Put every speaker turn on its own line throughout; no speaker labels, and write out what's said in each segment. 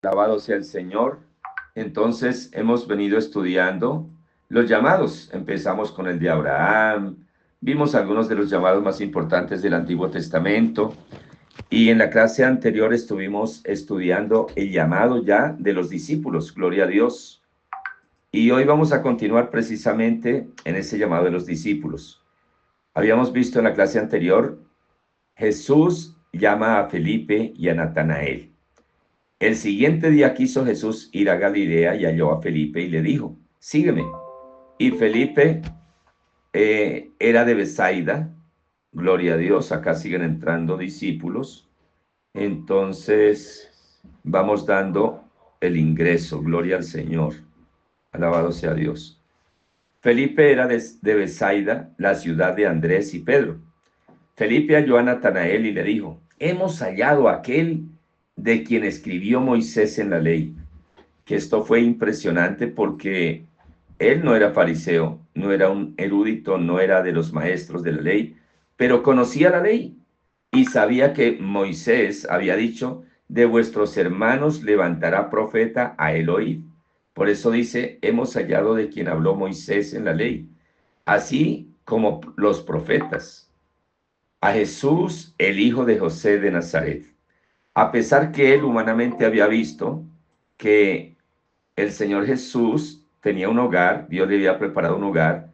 Alabado sea el Señor. Entonces hemos venido estudiando los llamados. Empezamos con el de Abraham, vimos algunos de los llamados más importantes del Antiguo Testamento y en la clase anterior estuvimos estudiando el llamado ya de los discípulos, gloria a Dios. Y hoy vamos a continuar precisamente en ese llamado de los discípulos. Habíamos visto en la clase anterior, Jesús llama a Felipe y a Natanael. El siguiente día quiso Jesús ir a Galilea y halló a Felipe y le dijo, sígueme. Y Felipe era de Bethsaida, gloria a Dios, acá siguen entrando discípulos. Entonces vamos dando el ingreso, gloria al Señor, alabado sea Dios. Felipe era de Bethsaida, la ciudad de Andrés y Pedro. Felipe halló a Natanael y le dijo, hemos hallado a aquel de quien escribió Moisés en la ley. Que esto fue impresionante porque él no era fariseo, no era un erudito, no era de los maestros de la ley, pero conocía la ley y sabía que Moisés había dicho, de vuestros hermanos levantará profeta a Elohim. Por eso dice, hemos hallado de quien habló Moisés en la ley, así como los profetas, a Jesús, el hijo de José de Nazaret. A pesar que él humanamente había visto que el Señor Jesús tenía un hogar, Dios le había preparado un hogar,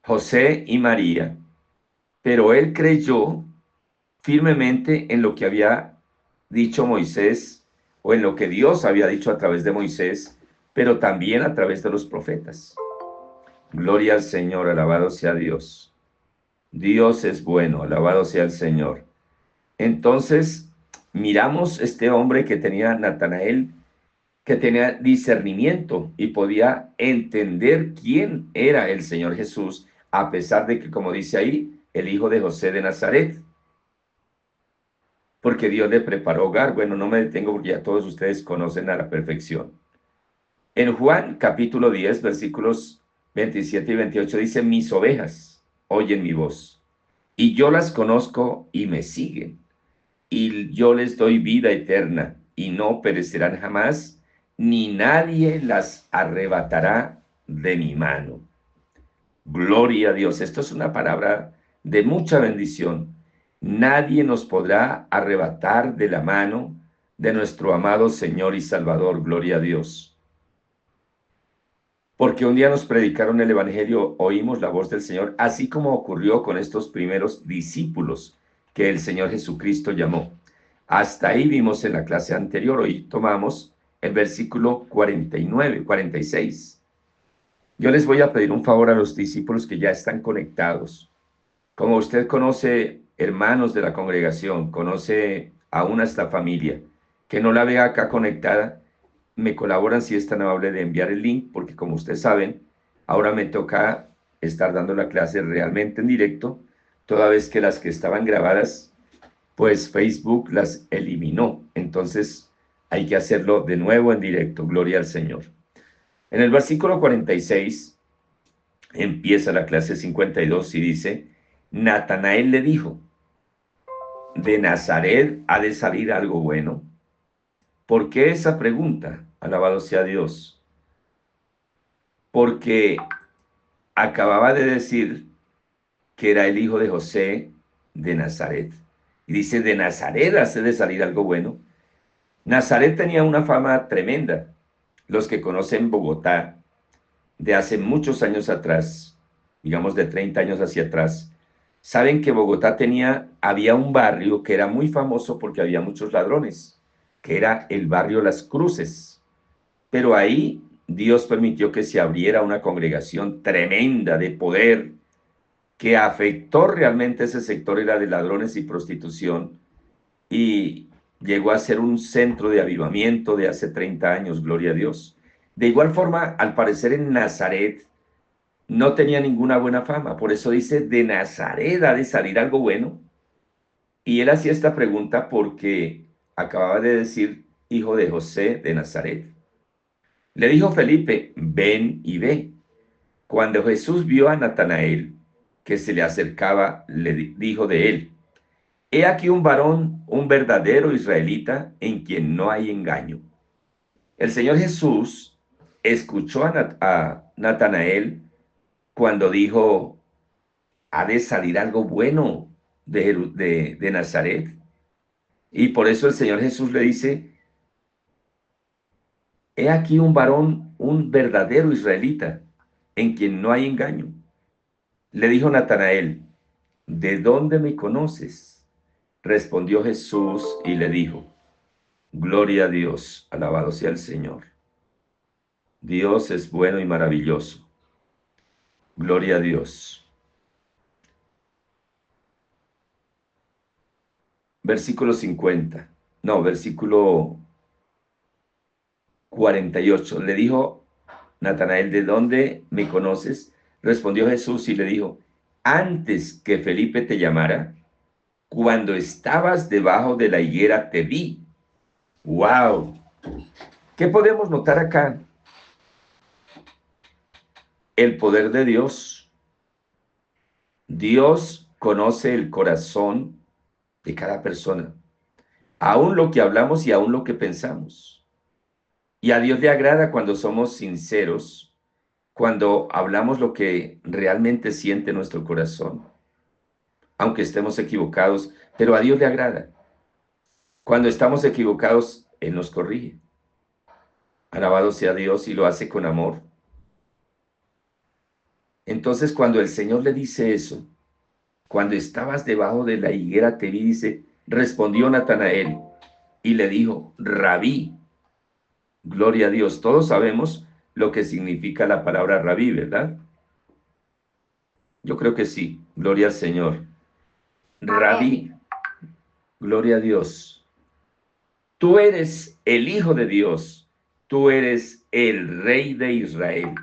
José y María, pero él creyó firmemente en lo que había dicho Moisés o en lo que Dios había dicho a través de Moisés, pero también a través de los profetas. Gloria al Señor, alabado sea Dios. Dios es bueno, alabado sea el Señor. Entonces, miramos este hombre que tenía Natanael, que tenía discernimiento y podía entender quién era el Señor Jesús, a pesar de que, como dice ahí, el hijo de José de Nazaret, porque Dios le preparó hogar. Bueno, no me detengo porque ya todos ustedes conocen a la perfección. En Juan capítulo 10, versículos 27 y 28 dice, mis ovejas oyen mi voz, y yo las conozco y me siguen, y yo les doy vida eterna, y no perecerán jamás, ni nadie las arrebatará de mi mano. Gloria a Dios. Esto es una palabra de mucha bendición. Nadie nos podrá arrebatar de la mano de nuestro amado Señor y Salvador. Gloria a Dios. Porque un día nos predicaron el Evangelio, oímos la voz del Señor, así como ocurrió con estos primeros discípulos que el Señor Jesucristo llamó. Hasta ahí vimos en la clase anterior, hoy tomamos el versículo 49, 46. Yo les voy a pedir un favor a los discípulos que ya están conectados. Como usted conoce hermanos de la congregación, conoce aún a esta familia, que no la vea acá conectada, me colaboran si es tan amable de enviar el link, porque como ustedes saben, ahora me toca estar dando la clase realmente en directo, toda vez que las que estaban grabadas, pues Facebook las eliminó. Entonces hay que hacerlo de nuevo en directo. Gloria al Señor. En el versículo 46 empieza la clase 52 y dice, Natanael le dijo, ¿de Nazaret ha de salir algo bueno? ¿Por qué esa pregunta? Alabado sea Dios. Porque acababa de decir que era el hijo de José de Nazaret. Y dice, ¿de Nazaret hace de salir algo bueno? Nazaret tenía una fama tremenda. Los que conocen Bogotá de hace muchos años atrás, digamos de 30 años hacia atrás, saben que Bogotá había un barrio que era muy famoso porque había muchos ladrones, que era el barrio Las Cruces. Pero ahí Dios permitió que se abriera una congregación tremenda de poder que afectó realmente ese sector, era de ladrones y prostitución, y llegó a ser un centro de avivamiento de hace 30 años, gloria a Dios. De igual forma, al parecer en Nazaret no tenía ninguna buena fama, por eso dice, de Nazaret ha de salir algo bueno. Y él hacía esta pregunta porque acababa de decir hijo de José de Nazaret. Le dijo Felipe, ven y ve. Cuando Jesús vio a Natanael que se le acercaba, le dijo de él, he aquí un varón, un verdadero israelita en quien no hay engaño. El Señor Jesús escuchó a Natanael cuando dijo, ha de salir algo bueno de Nazaret. Y por eso el Señor Jesús le dice, he aquí un varón, un verdadero israelita, en quien no hay engaño. Le dijo Natanael, ¿de dónde me conoces? Respondió Jesús y le dijo, gloria a Dios, alabado sea el Señor. Dios es bueno y maravilloso. Gloria a Dios. Versículo 50. No, versículo 48. Le dijo Natanael, ¿de dónde me conoces? Respondió Jesús y le dijo, antes que Felipe te llamara, cuando estabas debajo de la higuera te vi. ¡Wow! ¿Qué podemos notar acá? El poder de Dios. Dios conoce el corazón de cada persona, aún lo que hablamos y aún lo que pensamos. Y a Dios le agrada cuando somos sinceros, cuando hablamos lo que realmente siente nuestro corazón, aunque estemos equivocados, pero a Dios le agrada. Cuando estamos equivocados, Él nos corrige. Alabado sea Dios y lo hace con amor. Entonces, cuando el Señor le dice eso, cuando estabas debajo de la higuera te vi, dice, respondió Natanael y le dijo, Rabí, gloria a Dios. Todos sabemos lo que significa la palabra Rabí, ¿verdad? Yo creo que sí, gloria al Señor. Rabí, gloria a Dios. Tú eres el Hijo de Dios, tú eres el Rey de Israel.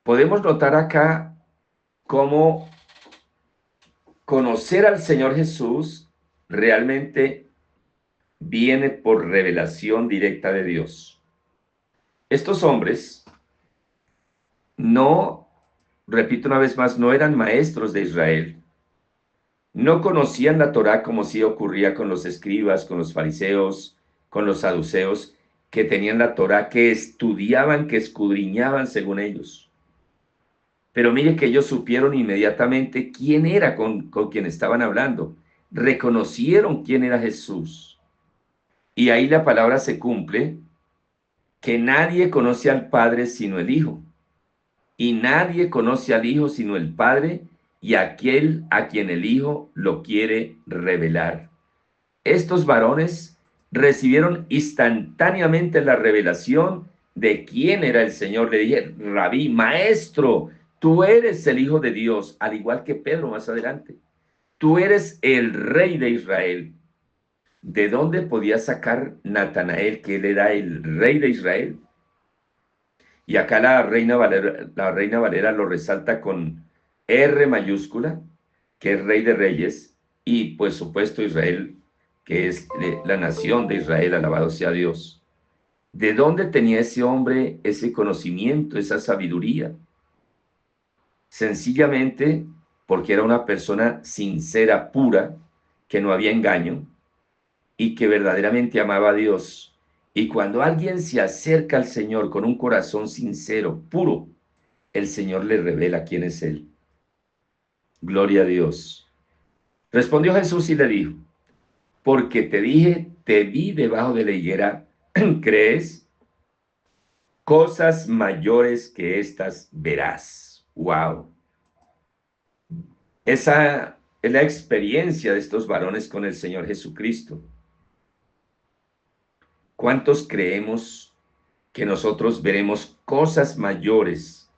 Podemos notar acá cómo conocer al Señor Jesús realmente viene por revelación directa de Dios. Estos hombres no, repito una vez más, no eran maestros de Israel. No conocían la Torá como sí ocurría con los escribas, con los fariseos, con los saduceos, que tenían la Torá, que estudiaban, que escudriñaban según ellos. Pero mire que ellos supieron inmediatamente quién era con quien estaban hablando. Reconocieron quién era Jesús. Y ahí la palabra se cumple, que nadie conoce al Padre sino el Hijo. Y nadie conoce al Hijo sino el Padre y aquel a quien el Hijo lo quiere revelar. Estos varones recibieron instantáneamente la revelación de quién era el Señor. Le dije, Rabí, maestro, tú eres el Hijo de Dios, al igual que Pedro más adelante. Tú eres el Rey de Israel. ¿De dónde podía sacar Natanael que él era el Rey de Israel? Y acá la Reina Valera lo resalta con R mayúscula, que es Rey de Reyes, y pues supuesto Israel, que es la nación de Israel, alabado sea Dios. ¿De dónde tenía ese hombre ese conocimiento, esa sabiduría? Sencillamente porque era una persona sincera, pura, que no había engaño y que verdaderamente amaba a Dios. Y cuando alguien se acerca al Señor con un corazón sincero, puro, el Señor le revela quién es Él. Gloria a Dios. Respondió Jesús y le dijo, porque te dije, te vi debajo de la higuera, ¿crees? Cosas mayores que estas verás. Wow. Esa es la experiencia de estos varones con el Señor Jesucristo. ¿Cuántos creemos que nosotros veremos cosas mayores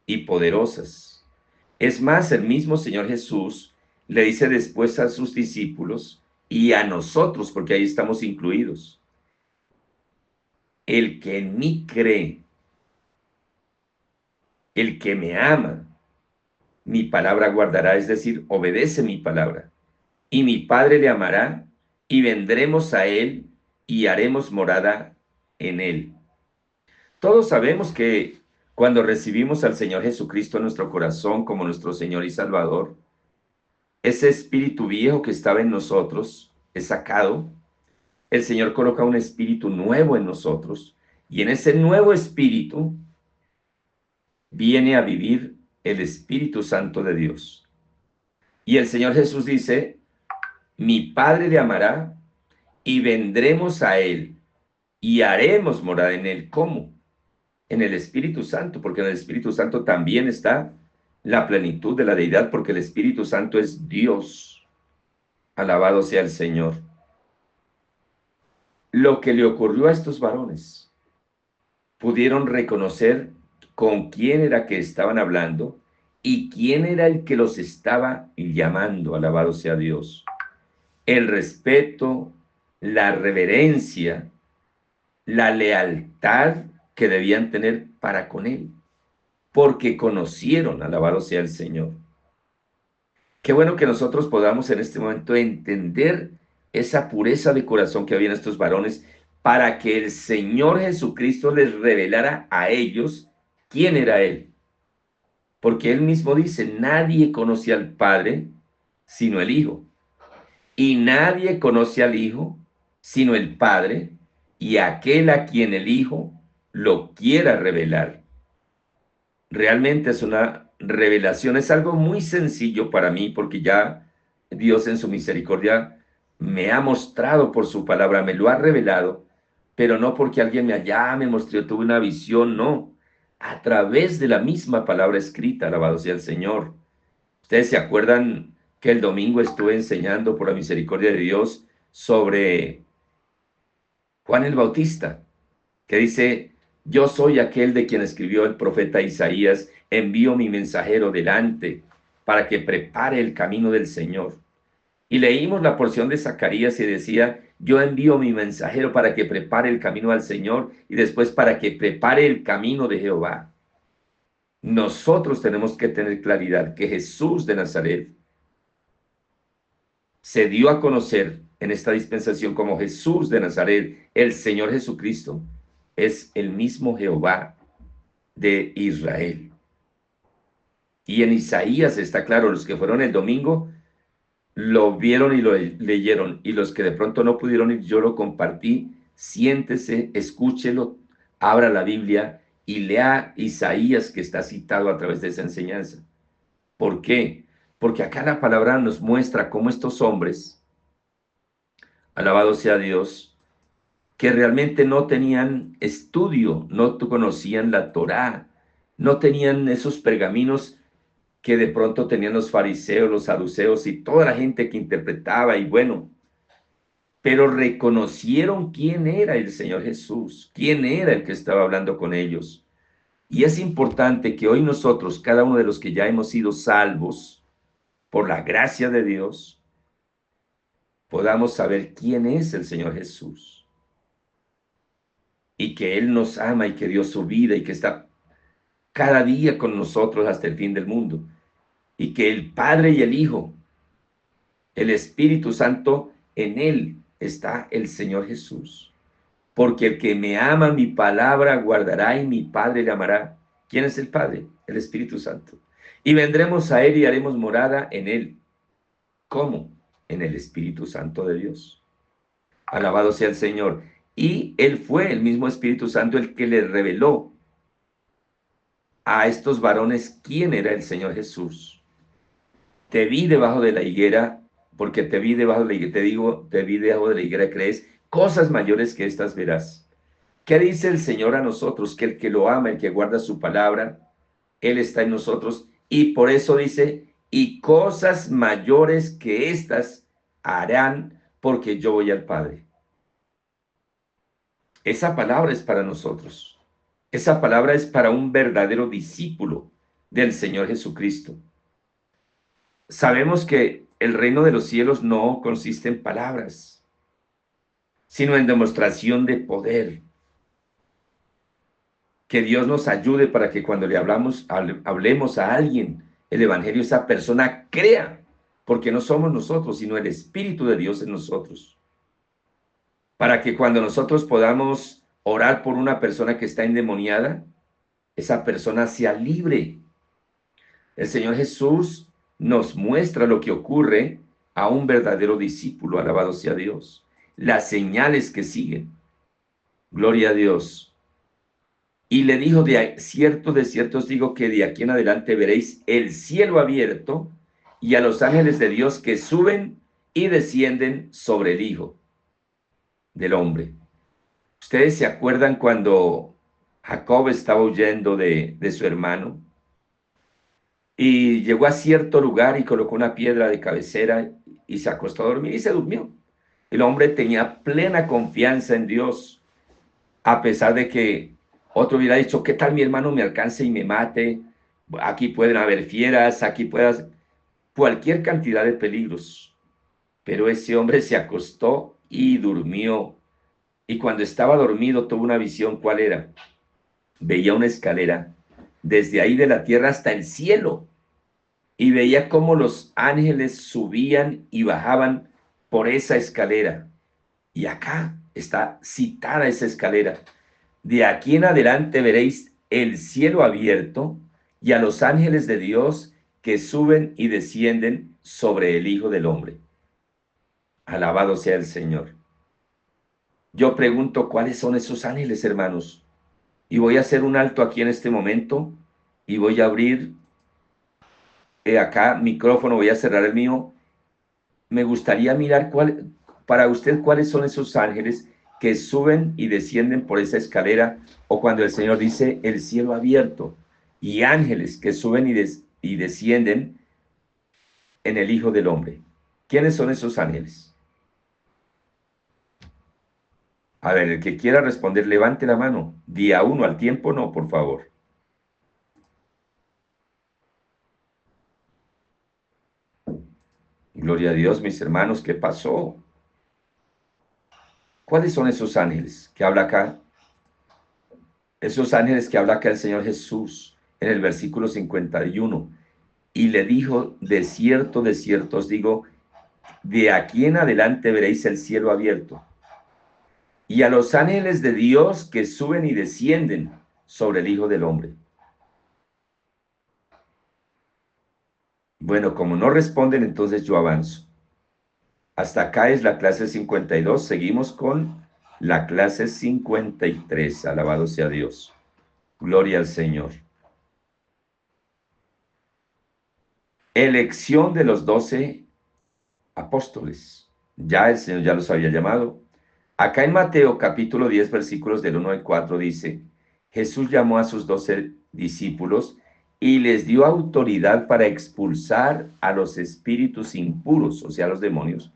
y poderosas? Es más, el mismo Señor Jesús le dice después a sus discípulos y a nosotros, porque ahí estamos incluidos, el que en mí cree, el que me ama, mi palabra guardará, es decir, obedece mi palabra. Y mi Padre le amará, y vendremos a él y haremos morada en él. Todos sabemos que cuando recibimos al Señor Jesucristo en nuestro corazón como nuestro Señor y Salvador, ese espíritu viejo que estaba en nosotros es sacado, el Señor coloca un espíritu nuevo en nosotros y en ese nuevo espíritu viene a vivir el Espíritu Santo de Dios. Y el Señor Jesús dice, mi Padre le amará y vendremos a Él y haremos morada en Él. ¿Cómo? En el Espíritu Santo, porque en el Espíritu Santo también está la plenitud de la deidad, porque el Espíritu Santo es Dios. Alabado sea el Señor. Lo que le ocurrió a estos varones, pudieron reconocer con quién era que estaban hablando y quién era el que los estaba llamando. Alabado sea Dios. El respeto, la reverencia, la lealtad que debían tener para con él, porque conocieron, alabado sea el Señor. Qué bueno que nosotros podamos en este momento entender esa pureza de corazón que había en estos varones, para que el Señor Jesucristo les revelara a ellos quién era Él. Porque Él mismo dice, nadie conoce al Padre sino el Hijo. Y nadie conoce al Hijo sino el Padre y aquel a quien el Hijo lo quiera revelar. Realmente es una revelación, es algo muy sencillo para mí, porque ya Dios en su misericordia me ha mostrado por su palabra, me lo ha revelado, pero no porque alguien me mostró, tuve una visión, no, a través de la misma palabra escrita, alabado sea el Señor. Ustedes se acuerdan que el domingo estuve enseñando por la misericordia de Dios sobre Juan el Bautista, que dice, yo soy aquel de quien escribió el profeta Isaías, envío mi mensajero delante para que prepare el camino del Señor. Y leímos la porción de Zacarías y decía, yo envío mi mensajero para que prepare el camino al Señor y después para que prepare el camino de Jehová. Nosotros tenemos que tener claridad que Jesús de Nazaret se dio a conocer en esta dispensación como Jesús de Nazaret, el Señor Jesucristo, es el mismo Jehová de Israel. Y en Isaías está claro, los que fueron el domingo lo vieron y lo leyeron, y los que de pronto no pudieron ir, yo lo compartí. Siéntese, escúchelo, abra la Biblia y lea Isaías, que está citado a través de esa enseñanza. ¿Por qué? Porque acá la palabra nos muestra cómo estos hombres, alabado sea Dios, que realmente no tenían estudio, no conocían la Torá, no tenían esos pergaminos que de pronto tenían los fariseos, los saduceos y toda la gente que interpretaba, y bueno, pero reconocieron quién era el Señor Jesús, quién era el que estaba hablando con ellos. Y es importante que hoy nosotros, cada uno de los que ya hemos sido salvos por la gracia de Dios, podamos saber quién es el Señor Jesús. Y que Él nos ama y que dio su vida y que está cada día con nosotros hasta el fin del mundo. Y que el Padre y el Hijo, el Espíritu Santo, en Él está el Señor Jesús. Porque el que me ama, mi palabra guardará y mi Padre le amará. ¿Quién es el Padre? El Espíritu Santo. Y vendremos a Él y haremos morada en Él. ¿Cómo? En el Espíritu Santo de Dios. Alabado sea el Señor. Y Él fue el mismo Espíritu Santo el que le reveló a estos varones quién era el Señor Jesús. Te vi debajo de la higuera, porque te vi debajo de la higuera, te digo, te vi debajo de la higuera, crees, cosas mayores que estas verás. ¿Qué dice el Señor a nosotros? Que el que lo ama, el que guarda su palabra, Él está en nosotros, y por eso dice, y cosas mayores que estas harán, porque yo voy al Padre. Esa palabra es para nosotros. Esa palabra es para un verdadero discípulo del Señor Jesucristo. Sabemos que el reino de los cielos no consiste en palabras, sino en demostración de poder. Que Dios nos ayude para que cuando le hablemos a alguien el evangelio, esa persona crea, porque no somos nosotros, sino el Espíritu de Dios en nosotros. Para que cuando nosotros podamos orar por una persona que está endemoniada, esa persona sea libre. El Señor Jesús nos muestra lo que ocurre a un verdadero discípulo, alabado sea Dios. las señales que siguen. Gloria a Dios. Y le dijo, de cierto os digo que de aquí en adelante veréis el cielo abierto y a los ángeles de Dios que suben y descienden sobre el Hijo del Hombre. ¿Ustedes se acuerdan cuando Jacob estaba huyendo de su hermano? Y llegó a cierto lugar y colocó una piedra de cabecera y se acostó a dormir y se durmió. El hombre tenía plena confianza en Dios, a pesar de que otro hubiera dicho, ¿qué tal mi hermano me alcance y me mate? Aquí pueden haber fieras, aquí puede cualquier cantidad de peligros. Pero ese hombre se acostó y durmió. Y cuando estaba dormido tuvo una visión. ¿Cuál era? Veía una escalera desde ahí de la tierra hasta el cielo. Y veía cómo los ángeles subían y bajaban por esa escalera. Y acá está citada esa escalera. De aquí en adelante veréis el cielo abierto y a los ángeles de Dios que suben y descienden sobre el Hijo del Hombre. Alabado sea el Señor. Yo pregunto, ¿cuáles son esos ángeles, hermanos? Y voy a hacer un alto aquí en este momento y voy a abrir acá micrófono, voy a cerrar el mío. Me gustaría mirar para usted cuáles son esos ángeles que suben y descienden por esa escalera, o cuando el Señor dice el cielo abierto, y ángeles que suben y descienden en el Hijo del Hombre. ¿Quiénes son esos ángeles? A ver, el que quiera responder, levante la mano. Día uno, al tiempo no, por favor. Gloria a Dios, mis hermanos, ¿qué pasó? ¿Cuáles son esos ángeles que habla acá? Esos ángeles que habla acá el Señor Jesús en el versículo 51. Y le dijo, de cierto os digo, de aquí en adelante veréis el cielo abierto y a los ángeles de Dios que suben y descienden sobre el Hijo del Hombre. Bueno, como no responden, entonces yo avanzo. Hasta acá es la clase 52. Seguimos con la clase 53. Alabado sea Dios. Gloria al Señor. Elección de los 12 apóstoles. Ya el Señor ya los había llamado. Acá en Mateo capítulo 10 versículos del 1 al 4 dice, Jesús llamó a sus 12 discípulos y les dio autoridad para expulsar a los espíritus impuros, o sea, los demonios,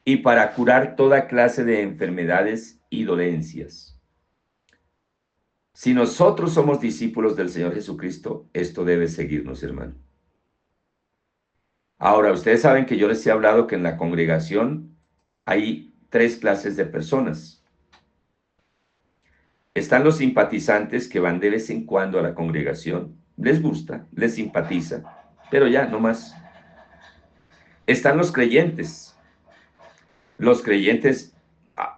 y para curar toda clase de enfermedades y dolencias. Si nosotros somos discípulos del Señor Jesucristo, esto debe seguirnos, hermano. Ahora, ustedes saben que yo les he hablado que en la congregación hay 3 clases de personas. Están los simpatizantes que van de vez en cuando a la congregación, les gusta, les simpatiza, pero ya, no más. Están los creyentes. Los creyentes,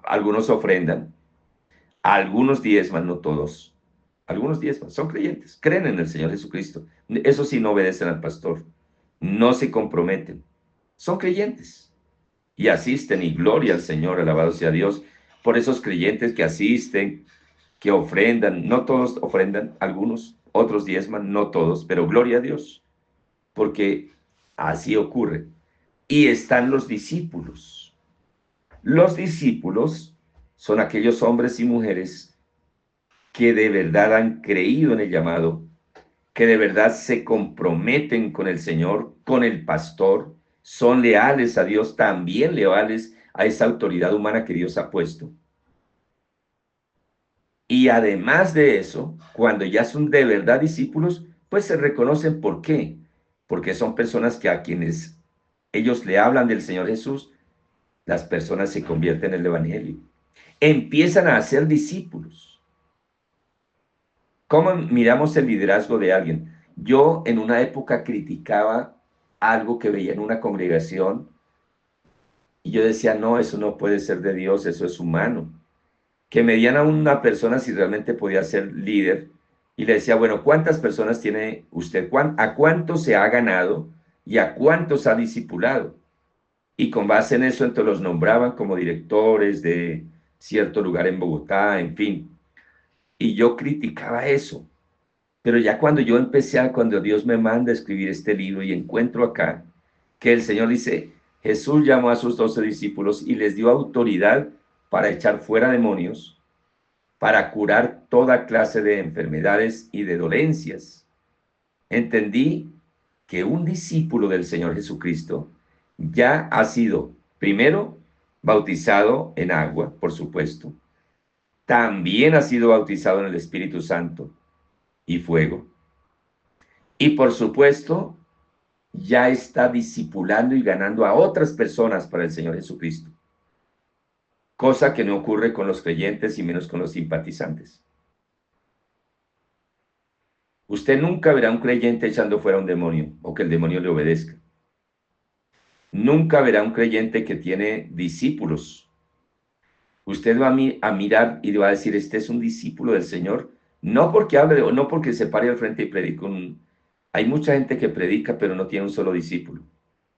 algunos ofrendan, algunos diezman, no todos. Algunos diezman, son creyentes, creen en el Señor Jesucristo. Eso sí, no obedecen al pastor, no se comprometen. Son creyentes y asisten, y gloria al Señor, alabado sea Dios, por esos creyentes que asisten, que ofrendan. No todos ofrendan, algunos, otros diezman, no todos, pero gloria a Dios, porque así ocurre. Y están los discípulos. Los discípulos son aquellos hombres y mujeres que de verdad han creído en el llamado, que de verdad se comprometen con el Señor, con el pastor, son leales a Dios, también leales a esa autoridad humana que Dios ha puesto. Y además de eso, cuando ya son de verdad discípulos, pues se reconocen. ¿Por qué? Porque son personas que a quienes ellos le hablan del Señor Jesús, las personas se convierten en el Evangelio. Empiezan a ser discípulos. ¿Cómo miramos el liderazgo de alguien? Yo en una época criticaba algo que veía en una congregación y yo decía, no, eso no puede ser de Dios, eso es humano. Que medían a una persona si realmente podía ser líder, y le decía, bueno, ¿cuántas personas tiene usted? ¿A cuántos se ha ganado y a cuántos ha discipulado? y con base en eso entonces los nombraban como directores de cierto lugar en Bogotá, en fin. Y yo criticaba eso. Pero ya cuando yo empecé, cuando Dios me manda a escribir este libro y encuentro acá que el Señor dice, Jesús llamó a sus 12 discípulos y les dio autoridad para echar fuera demonios, para curar toda clase de enfermedades y de dolencias. Entendí que un discípulo del Señor Jesucristo ya ha sido, primero, bautizado en agua, por supuesto, también ha sido bautizado en el Espíritu Santo y fuego, y por supuesto, ya está discipulando y ganando a otras personas para el Señor Jesucristo, cosa que no ocurre con los creyentes y menos con los simpatizantes. Usted nunca verá un creyente echando fuera un demonio o que el demonio le obedezca. Nunca verá un creyente que tiene discípulos. Usted va a mirar y le va a decir, este es un discípulo del Señor, no porque hable, no porque se pare al frente y predique. Hay mucha gente que predica pero no tiene un solo discípulo.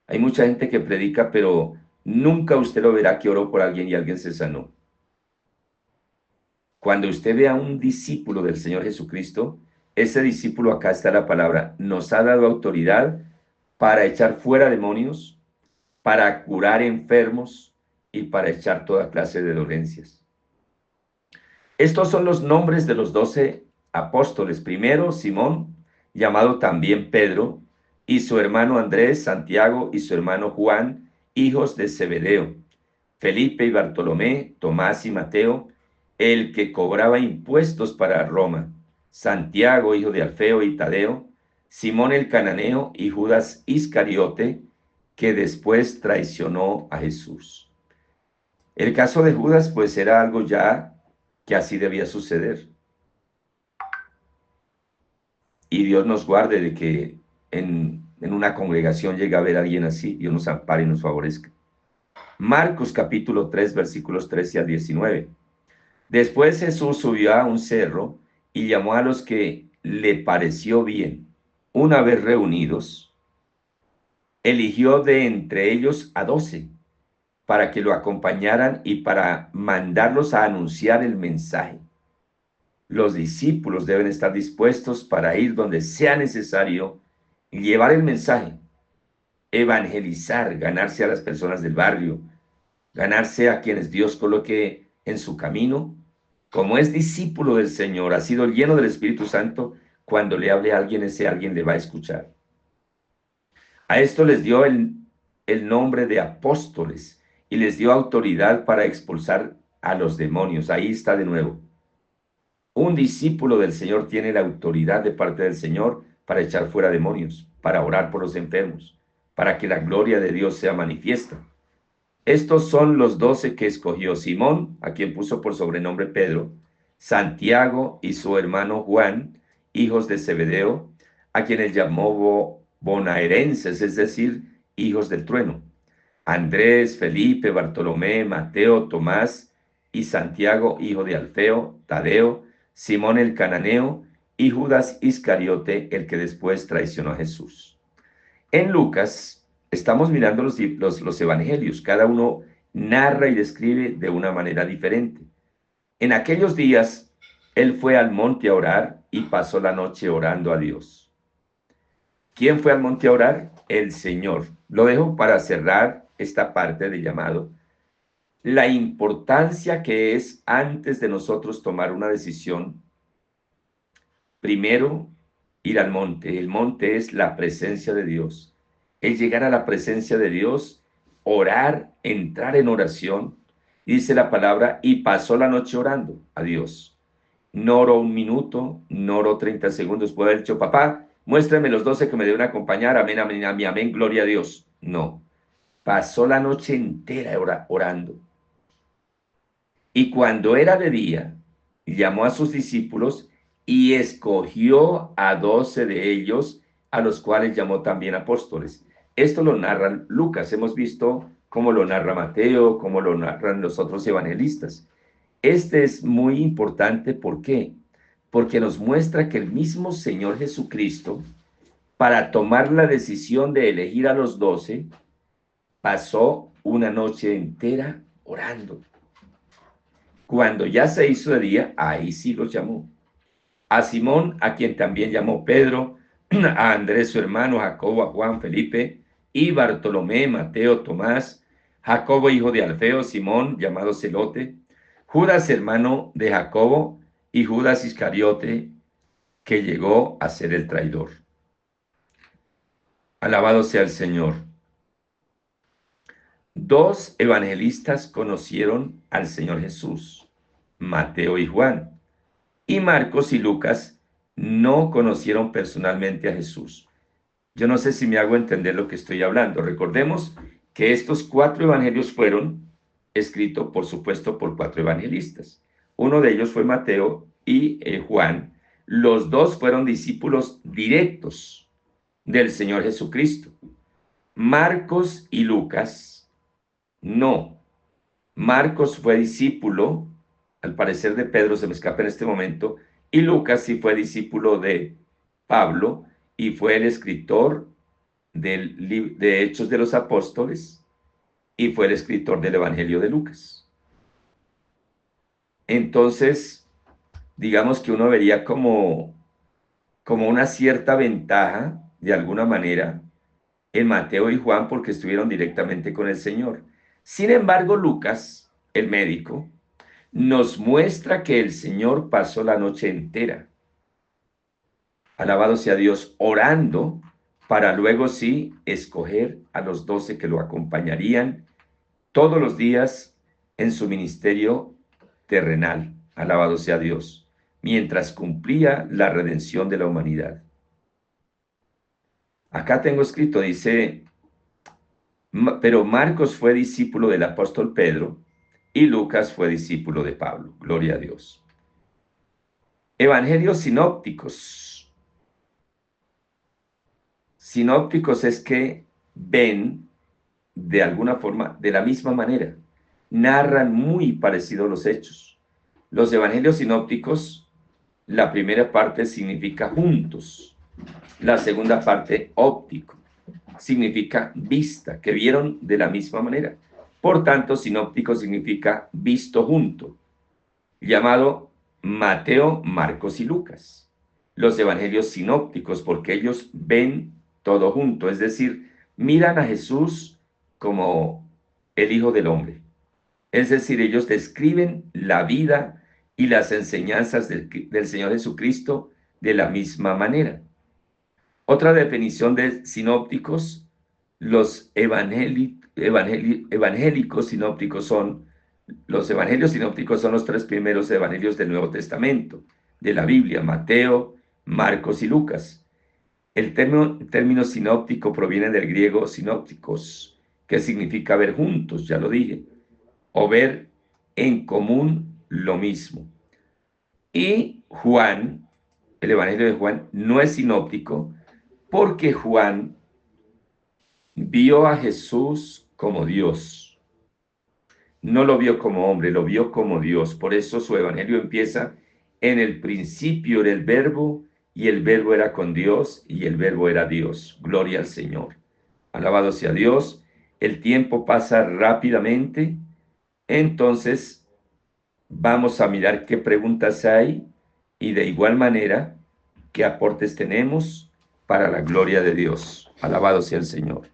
Hay mucha gente que predica pero nunca usted lo verá que oró por alguien y alguien se sanó. Cuando usted vea a un discípulo del Señor Jesucristo, ese discípulo, acá está la palabra, nos ha dado autoridad para echar fuera demonios, para curar enfermos y para echar toda clase de dolencias. Estos son los nombres de los 12 apóstoles. Primero, Simón, llamado también Pedro, y su hermano Andrés, Santiago y su hermano Juan, hijos de Zebedeo. Felipe y Bartolomé, Tomás y Mateo, el que cobraba impuestos para Roma. Santiago, hijo de Alfeo y Tadeo, Simón el cananeo y Judas Iscariote, que después traicionó a Jesús. El caso de Judas, pues era algo ya que así debía suceder. Y Dios nos guarde de que en una congregación llegue a haber alguien así. Dios nos ampare y nos favorezca. Marcos capítulo 3, versículos 13 al 19. Después Jesús subió a un cerro y llamó a los que le pareció bien. Una vez reunidos, eligió de entre ellos a 12 para que lo acompañaran y para mandarlos a anunciar el mensaje. Los discípulos deben estar dispuestos para ir donde sea necesario y llevar el mensaje, evangelizar, ganarse a las personas del barrio, ganarse a quienes Dios coloque en su camino. Como es discípulo del Señor, ha sido lleno del Espíritu Santo, cuando le hable a alguien, ese alguien le va a escuchar. A esto les dio el nombre de apóstoles y les dio autoridad para expulsar a los demonios. Ahí está de nuevo. Un discípulo del Señor tiene la autoridad de parte del Señor para echar fuera demonios, para orar por los enfermos, para que la gloria de Dios sea manifiesta. Estos son los 12 que escogió Simón, a quien puso por sobrenombre Pedro, Santiago y su hermano Juan, hijos de Zebedeo, a quienes llamó bonaerenses, es decir, hijos del trueno, Andrés, Felipe, Bartolomé, Mateo, Tomás y Santiago, hijo de Alfeo, Tadeo, Simón el cananeo y Judas Iscariote, el que después traicionó a Jesús. En Lucas estamos mirando los evangelios, cada uno narra y describe de una manera diferente. En aquellos días, él fue al monte a orar y pasó la noche orando a Dios. ¿Quién fue al monte a orar? El Señor. Lo dejo para cerrar esta parte de llamado. La importancia que es antes de nosotros tomar una decisión, primero ir al monte. El monte es la presencia de Dios. El llegar a la presencia de Dios, orar, entrar en oración. Dice la palabra, y pasó la noche orando a Dios. No oró un minuto, no oró 30 segundos. Puede haber dicho, papá, muéstrame los 12 que me deben acompañar. Amén, amén, amén, amén, gloria a Dios. No. Pasó la noche entera orando. Y cuando era de día, llamó a sus discípulos y escogió a 12 de ellos, a los cuales llamó también apóstoles. Esto lo narra Lucas. Hemos visto cómo lo narra Mateo, cómo lo narran los otros evangelistas. Este es muy importante. ¿Por qué? Porque nos muestra que el mismo Señor Jesucristo, para tomar la decisión de elegir a los 12, pasó una noche entera orando. Cuando ya se hizo de día, ahí sí los llamó. A Simón, a quien también llamó Pedro, a Andrés su hermano, Jacobo, a Juan, Felipe, y Bartolomé, Mateo, Tomás, Jacobo hijo de Alfeo, Simón llamado Celote, Judas hermano de Jacobo, y Judas Iscariote, que llegó a ser el traidor. Alabado sea el Señor. Dos evangelistas conocieron al Señor Jesús, Mateo y Juan, y Marcos y Lucas no conocieron personalmente a Jesús. Yo no sé si me hago entender lo que estoy hablando. Recordemos que estos 4 evangelios fueron escritos, por supuesto, por 4 evangelistas. Uno de ellos fue Mateo y Juan. Los dos fueron discípulos directos del Señor Jesucristo. Marcos y Lucas, no. Marcos fue discípulo, al parecer de Pedro, se me escapa en este momento, y Lucas sí fue discípulo de Pablo y fue el escritor de Hechos de los Apóstoles y fue el escritor del Evangelio de Lucas. Entonces, digamos que uno vería como una cierta ventaja, de alguna manera, en Mateo y Juan porque estuvieron directamente con el Señor. Sin embargo, Lucas, el médico, nos muestra que el Señor pasó la noche entera, alabado sea Dios, orando para luego sí escoger a los 12 que lo acompañarían todos los días en su ministerio terrenal, alabado sea Dios, mientras cumplía la redención de la humanidad. Acá tengo escrito, dice, pero Marcos fue discípulo del apóstol Pedro y Lucas fue discípulo de Pablo. Gloria a Dios. Evangelios sinópticos. Sinópticos es que ven de alguna forma, de la misma manera, narran muy parecidos los hechos. Los evangelios sinópticos, la primera parte significa juntos, la segunda parte óptico, significa vista, que vieron de la misma manera. Por tanto, sinóptico significa visto junto, llamado Mateo, Marcos y Lucas. Los evangelios sinópticos, porque ellos ven todo junto, es decir, miran a Jesús como el Hijo del Hombre. Es decir, ellos describen la vida y las enseñanzas del Señor Jesucristo de la misma manera. Otra definición de sinópticos, los evangélicos sinópticos son, los evangelios sinópticos son los 3 primeros evangelios del Nuevo Testamento, de la Biblia, Mateo, Marcos y Lucas. El término sinóptico proviene del griego sinópticos, que significa ver juntos, ya lo dije, o ver en común lo mismo. Y Juan, el Evangelio de Juan, no es sinóptico porque Juan vio a Jesús como Dios. No lo vio como hombre, lo vio como Dios. Por eso su Evangelio empieza: en el principio era el Verbo, y el Verbo era con Dios, y el Verbo era Dios. Gloria al Señor. Alabado sea Dios. El tiempo pasa rápidamente. Entonces, vamos a mirar qué preguntas hay y de igual manera qué aportes tenemos para la gloria de Dios. Alabado sea el Señor.